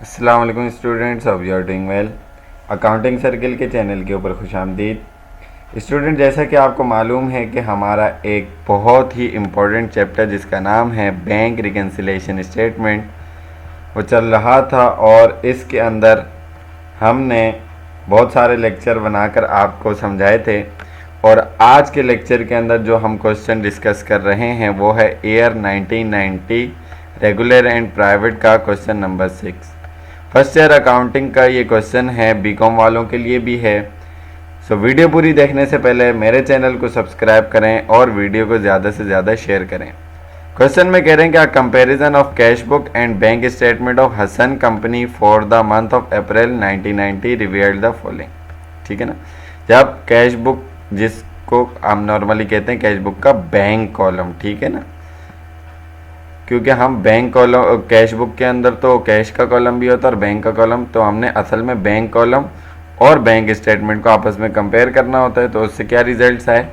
अस्सलाम वालेकुम students, hope you are doing well. Accounting circle के चैनल के ऊपर खुशामदीद। स्टूडेंट, जैसा कि आपको मालूम है कि हमारा एक बहुत ही इम्पोर्टेंट चैप्टर जिसका नाम है बैंक रिकन्सिलेशन स्टेटमेंट वो चल रहा था और इसके अंदर हमने बहुत सारे लेक्चर बनाकर आपको समझाए थे। और आज के लेक्चर के अंदर जो हम क्वेश्चन डिस्कस कर रहे हैं वो है ईयर 1990 रेगुलर एंड प्राइवेट का question number 6। First year accounting का ये क्वेश्चन है, बीकॉम वालों के लिए भी है। सो वीडियो पूरी देखने से पहले मेरे चैनल को सब्सक्राइब करें और वीडियो को ज़्यादा से ज़्यादा शेयर करें। क्वेश्चन में कह रहे हैं कि comparison of cash book and bank statement of Hasan company for the month of April 1990 revealed the following. ठीक है ना। जब कैश बुक, जिसको हम नॉर्मली कहते हैं कैश बुक का बैंक कॉलम, ठीक है ना, क्योंकि हम बैंक कॉलम, कैश बुक के अंदर तो कैश का कॉलम भी होता है और बैंक का कॉलम, तो हमने असल में बैंक कॉलम और बैंक स्टेटमेंट को आपस में कंपेयर करना होता है। तो उससे क्या रिजल्ट्स आए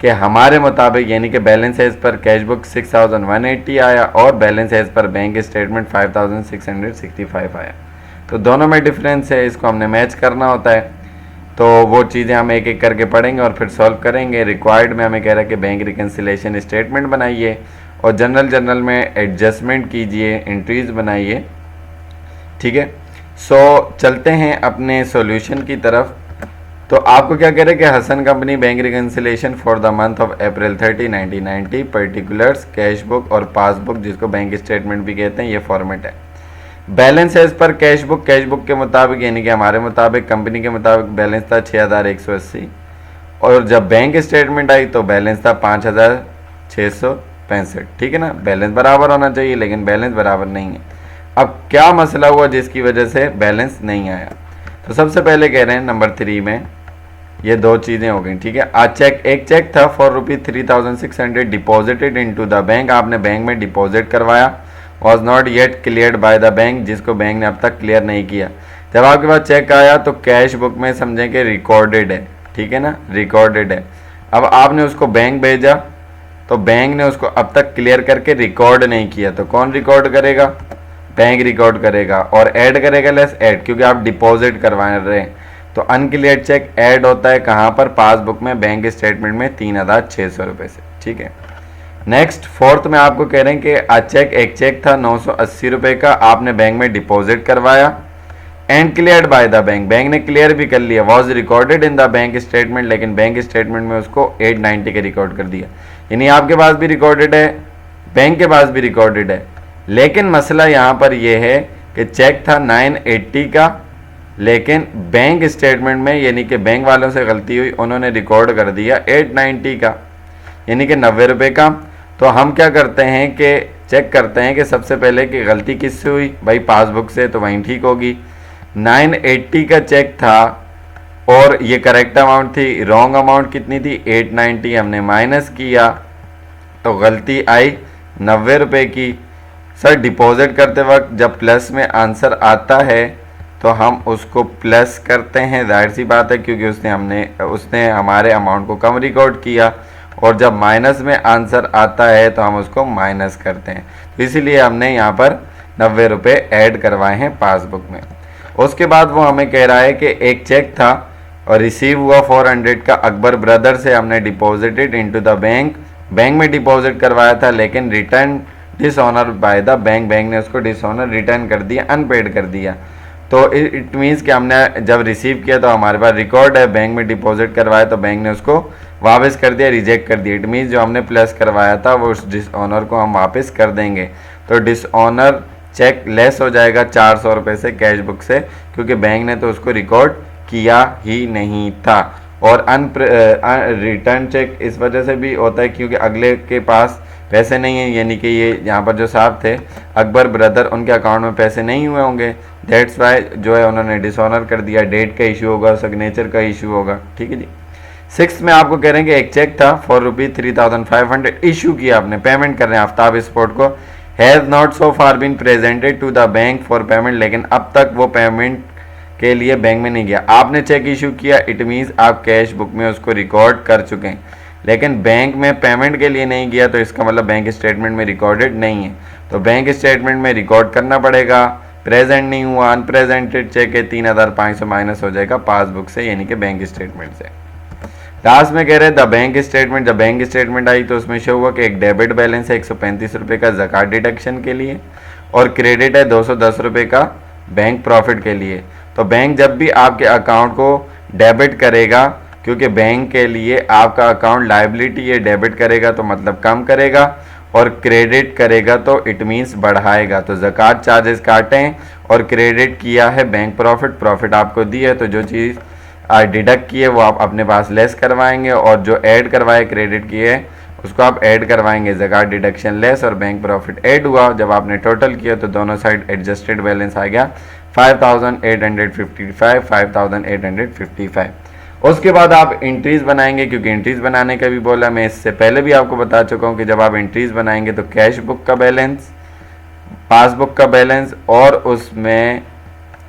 कि हमारे मुताबिक, यानी कि balance as per cash book 6180 आया और balance as per bank statement 5665 आया। तो दोनों में डिफरेंस है, इसको हमने मैच करना होता है। तो वो चीज़ें हम एक एक करके पढ़ेंगे और फिर सॉल्व करेंगे। रिक्वायर्ड में हमें कह रहा है कि बैंक रिकन्सिलेशन स्टेटमेंट बनाइए और जनरल में एडजस्टमेंट कीजिए, एंट्रीज बनाइए। ठीक है। सो चलते हैं अपने सॉल्यूशन की तरफ। तो आपको क्या कह रहे हैं कि Hasan company bank reconciliation for the month of April 30 1990 particulars cash book और पासबुक, जिसको बैंक स्टेटमेंट भी कहते हैं, ये फॉर्मेट है। Balance as per cash book के मुताबिक, यानी कि हमारे मुताबिक, कंपनी के मुताबिक बैलेंस था 6180 और जब बैंक स्टेटमेंट आई तो बैलेंस था 5665। ठीक है ना। बैलेंस बराबर होना चाहिए लेकिन बैलेंस बराबर नहीं है। अब क्या मसला हुआ जिसकी वजह से बैलेंस नहीं आया? तो सबसे पहले कह रहे हैं नंबर 3 में ये दो चीज़ें हो गई। ठीक है। आज एक चेक था for ₹3600 deposited into the bank, आपने बैंक में डिपॉजिट करवाया, was not yet cleared bye the bank, जिसको बैंक ने अब तक क्लियर नहीं किया। जब आपके पास चेक आया तो कैश बुक में समझें कि रिकॉर्डेड है। ठीक है ना, रिकॉर्डेड है। अब आपने उसको बैंक भेजा तो बैंक ने उसको अब तक क्लियर करके रिकॉर्ड नहीं किया, तो कौन रिकॉर्ड करेगा? बैंक रिकॉर्ड करेगा और ऐड करेगा लेस ऐड, क्योंकि आप डिपॉजिट करवा रहे हैं। तो अनक्लियर चेक ऐड होता है कहाँ पर? पासबुक में, बैंक स्टेटमेंट में 3600 रुपये से। ठीक है। नेक्स्ट फोर्थ में आपको कह रहे हैं कि एक चेक था 980 रुपये का, आपने बैंक में डिपॉजिट करवाया and cleared bye the bank, bank ने क्लियर भी कर लिया, was recorded in the bank statement, लेकिन बैंक स्टेटमेंट में उसको 890 के रिकॉर्ड कर दिया। यानी आपके पास भी रिकॉर्डेड है, बैंक के पास भी रिकॉर्डेड है, लेकिन मसला यहाँ पर यह है कि चेक था 980 का, लेकिन बैंक स्टेटमेंट में, यानी कि बैंक वालों से गलती हुई, उन्होंने रिकॉर्ड कर दिया 890 का, यानी कि 90 रुपये का। तो हम क्या करते हैं कि चेक करते हैं कि सबसे पहले कि गलती किससे हुई? भाई पासबुक से, तो वहीं ठीक होगी। 980 का चेक था और ये करेक्ट अमाउंट थी, रॉन्ग अमाउंट कितनी थी? 890। हमने माइनस किया तो गलती आई 90 रुपये की। सर डिपॉजिट करते वक्त जब प्लस में आंसर आता है तो हम उसको प्लस करते हैं, जाहिर सी बात है, क्योंकि उसने हमारे अमाउंट को कम रिकॉर्ड किया। और जब माइनस में आंसर आता है तो हम उसको माइनस करते हैं। तो इसीलिए हमने यहाँ पर 90 रुपये ऐड करवाए हैं पासबुक में। उसके बाद वो हमें कह रहा है कि एक चेक था और रिसीव हुआ 400 का अकबर ब्रदर से, हमने deposited into the bank, bank में डिपॉजिट करवाया था, लेकिन return dishonour bye the bank, bank ने उसको डिसऑनर रिटर्न कर दिया, अनपेड कर दिया। तो इट मीन्स कि हमने जब रिसीव किया तो हमारे पास रिकॉर्ड है, बैंक में डिपॉजिट करवाया तो बैंक ने उसको वापस कर दिया, रिजेक्ट कर दिया। इट मीन्स जो हमने प्लस करवाया था वो उस डिसऑनर को हम वापस कर देंगे। तो डिसऑनर चेक लेस हो जाएगा 400 रुपये से कैश बुक से, क्योंकि बैंक ने तो उसको रिकॉर्ड किया ही नहीं था। और रिटर्न चेक इस वजह से भी होता है क्योंकि अगले के पास पैसे नहीं है, यानी कि ये यहाँ पर जो साहब थे अकबर ब्रदर, उनके अकाउंट में पैसे नहीं हुए होंगे, दैट्स वाई जो है उन्होंने डिसऑनर कर दिया। डेट का इशू होगा, सिग्नेचर का इशू होगा। ठीक है जी। 6 में आपको कह रहे हैं कि एक चेक था फॉर ₹3500 इशू किया, आपने पेमेंट कर रहे हैं आफ्ताब स्पोर्ट को, has not so far been presented to the bank for payment, लेकिन अब तक वो पेमेंट के लिए बैंक में नहीं गया। आपने चेक इशू किया, इट मीन्स आप कैश बुक में उसको रिकॉर्ड कर चुके हैं, लेकिन बैंक में पेमेंट के लिए नहीं गया, तो इसका मतलब बैंक स्टेटमेंट में रिकॉर्डेड नहीं है। तो बैंक स्टेटमेंट में रिकॉर्ड करना पड़ेगा, प्रेजेंट नहीं हुआ, अनप्रेजेंटेड चेक है 3500 माइनस हो जाएगा पासबुक से, यानी कि बैंक स्टेटमेंट से। लास्ट में कह रहे हैं द बैंक स्टेटमेंट, जब बैंक स्टेटमेंट आई तो उसमें शो हुआ कि एक डेबिट बैलेंस है 135 रुपये का ज़कात डिडक्शन के लिए, और क्रेडिट है 210 रुपये का बैंक प्रॉफिट के लिए। तो बैंक जब भी आपके अकाउंट को डेबिट करेगा, क्योंकि बैंक के लिए आपका अकाउंट लायबिलिटी है, डेबिट करेगा तो मतलब कम करेगा, और क्रेडिट करेगा तो इट मीन्स बढ़ाएगा। तो ज़कात चार्जेस काटें और क्रेडिट किया है बैंक प्रॉफिट, प्रॉफिट आपको दी है तो जो चीज़ डिडक्ट किए वो आप अपने पास लेस करवाएंगे, और जो ऐड करवाए क्रेडिट किए उसको आप ऐड करवाएंगे। ज़कात डिडक्शन लेस और बैंक प्रॉफिट ऐड हुआ, जब आपने टोटल किया तो दोनों साइड एडजस्टेड बैलेंस आ गया 5855, 5855। उसके बाद आप एंट्रीज बनाएंगे, क्योंकि एंट्रीज बनाने का भी बोला, मैं इससे पहले भी आपको बता चुका हूँ कि जब आप एंट्रीज बनाएंगे तो कैश बुक का बैलेंस, पासबुक का बैलेंस, और उसमें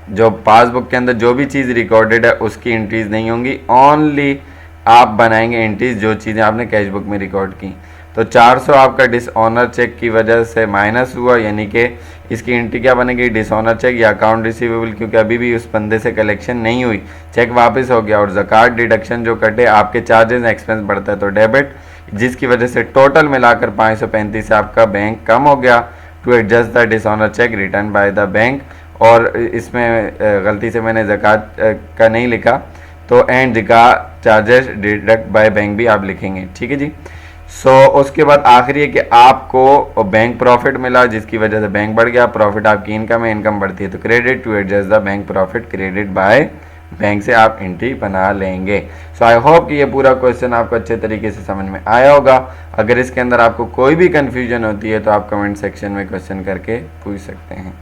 जो पासबुक के अंदर जो भी चीज़ रिकॉर्डेड है उसकी एंट्रीज नहीं होंगी, ओनली आप बनाएंगे एंट्रीज जो चीज़ें आपने कैश बुक में रिकॉर्ड की। तो 400 आपका डिसऑनर चेक की वजह से माइनस हुआ, यानी कि इसकी एंट्री क्या बनेगी, डिसऑनर चेक या अकाउंट रिसीवेबल, क्योंकि अभी भी उस बंदे से कलेक्शन नहीं हुई, चेक वापस हो गया। और ज़कात डिडक्शन जो कटे, आपके चार्जेस एक्सपेंस बढ़ता है तो डेबिट, जिसकी वजह से टोटल मिलाकर 535 से आपका बैंक कम हो गया। To adjust the dishonour cheque return by the bank, और इसमें गलती से मैंने ज़कात का नहीं लिखा, तो एंड ज़कात चार्जेस डिडक्ट बाय बैंक भी आप लिखेंगे, ठीक है जी। उसके बाद आखिरी है कि आपको बैंक प्रॉफिट मिला, जिसकी वजह से बैंक बढ़ गया, प्रॉफिट आपकी इनकम है, इनकम बढ़ती है तो credit, to adjust the bank profit credit by bank से आप एंट्री बना लेंगे। सो आई होप कि ये पूरा क्वेश्चन आपको अच्छे तरीके से समझ में आया होगा। अगर इसके अंदर आपको कोई भी कन्फ्यूजन होती है तो आप कमेंट सेक्शन में क्वेश्चन करके पूछ सकते हैं।